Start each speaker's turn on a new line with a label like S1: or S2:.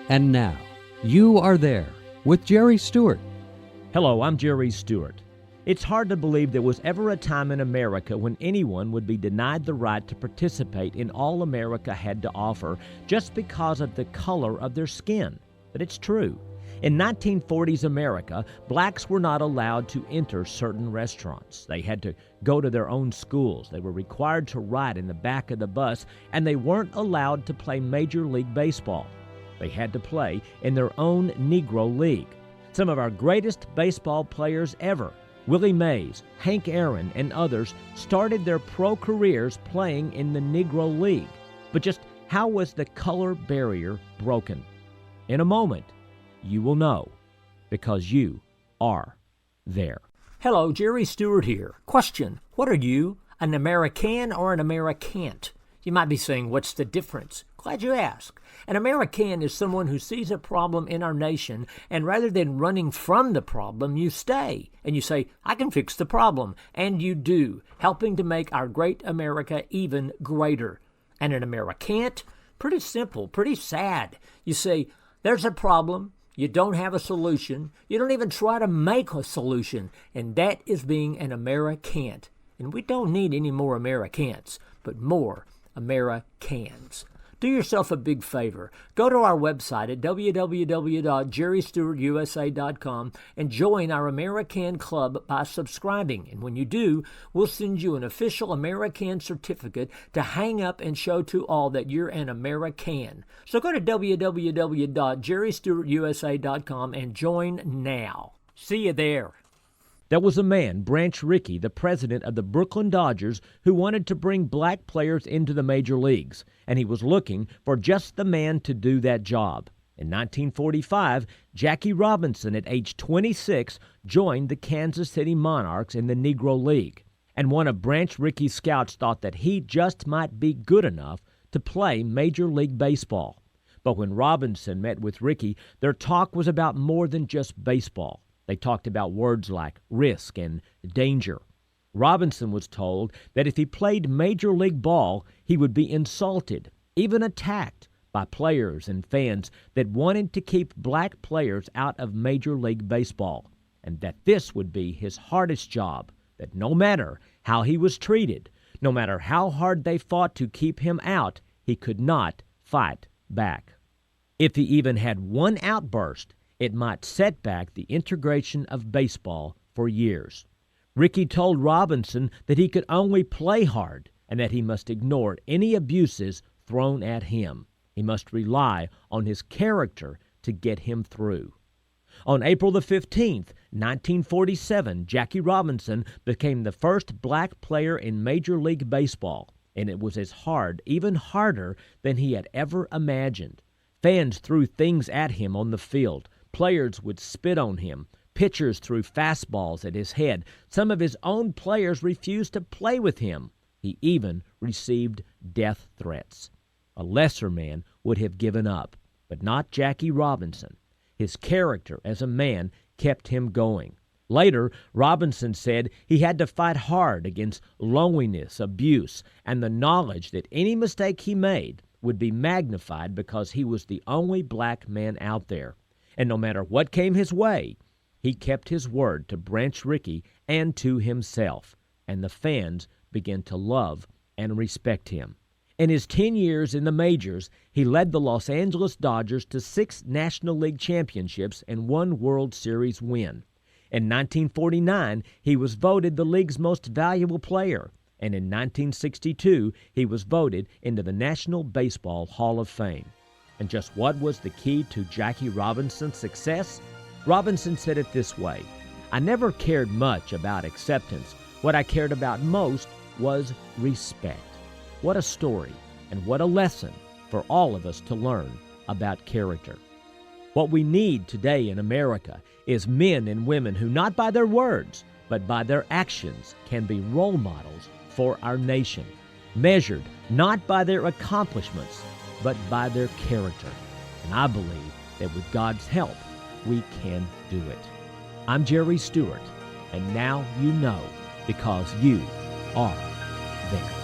S1: And now, You Are There with Jerry Stewart.
S2: Hello, I'm Jerry Stewart. It's hard to believe there was ever a time in America when anyone would be denied the right to participate in all America had to offer just because of the color of their skin. But it's true. In 1940s America, blacks were not allowed to enter certain restaurants. They had to go to their own schools. They were required to ride in the back of the bus, and they weren't allowed to play Major League Baseball. They had to play in their own Negro League. Some of our greatest baseball players ever, Willie Mays, Hank Aaron, and others, started their pro careers playing in the Negro League. But just how was the color barrier broken? In a moment, you will know, because you are there.
S3: Hello, Jerry Stewart here. Question: what are you, an American or an Americant? You might be saying, what's the difference? Glad you asked. An American is someone who sees a problem in our nation, and rather than running from the problem, you stay. And you say, I can fix the problem. And you do, helping to make our great America even greater. And an Americant? Pretty simple, pretty sad. You say, there's a problem. You don't have a solution. You don't even try to make a solution. And that is being an Americant. And we don't need any more Americans, but more Americans. Do yourself a big favor. Go to our website at www.jerrystewartusa.com and join our American Club by subscribing. And when you do, we'll send you an official American certificate to hang up and show to all that you're an American. So go to www.jerrystewartusa.com and join now. See you there.
S2: There was a man, Branch Rickey, the president of the Brooklyn Dodgers, who wanted to bring black players into the major leagues, and he was looking for just the man to do that job. In 1945, Jackie Robinson, at age 26, joined the Kansas City Monarchs in the Negro League, and one of Branch Rickey's scouts thought that he just might be good enough to play Major League Baseball. But when Robinson met with Rickey, their talk was about more than just baseball. They talked about words like risk and danger. Robinson was told that if he played Major League ball, he would be insulted, even attacked, by players and fans that wanted to keep black players out of Major League Baseball, and that this would be his hardest job, that no matter how he was treated, no matter how hard they fought to keep him out, he could not fight back. If he even had one outburst, it might set back the integration of baseball for years. Rickey told Robinson that he could only play hard and that he must ignore any abuses thrown at him. He must rely on his character to get him through. On April the 15th, 1947, Jackie Robinson became the first black player in Major League Baseball, and it was as hard, even harder, than he had ever imagined. Fans threw things at him on the field. Players would spit on him. Pitchers threw fastballs at his head. Some of his own players refused to play with him. He even received death threats. A lesser man would have given up, but not Jackie Robinson. His character as a man kept him going. Later, Robinson said he had to fight hard against loneliness, abuse, and the knowledge that any mistake he made would be magnified because he was the only black man out there. And no matter what came his way, he kept his word to Branch Rickey and to himself, and the fans began to love and respect him. In his 10 years in the majors, he led the Los Angeles Dodgers to 6 National League championships and 1 World Series win. In 1949, he was voted the league's most valuable player, and in 1962, he was voted into the National Baseball Hall of Fame. And just what was the key to Jackie Robinson's success? Robinson said it this way: I never cared much about acceptance. What I cared about most was respect. What a story, and what a lesson for all of us to learn about character. What we need today in America is men and women who, not by their words, but by their actions, can be role models for our nation, measured not by their accomplishments, but by their character. And I believe that with God's help, we can do it. I'm Jerry Stewart, and now you know, because you are there.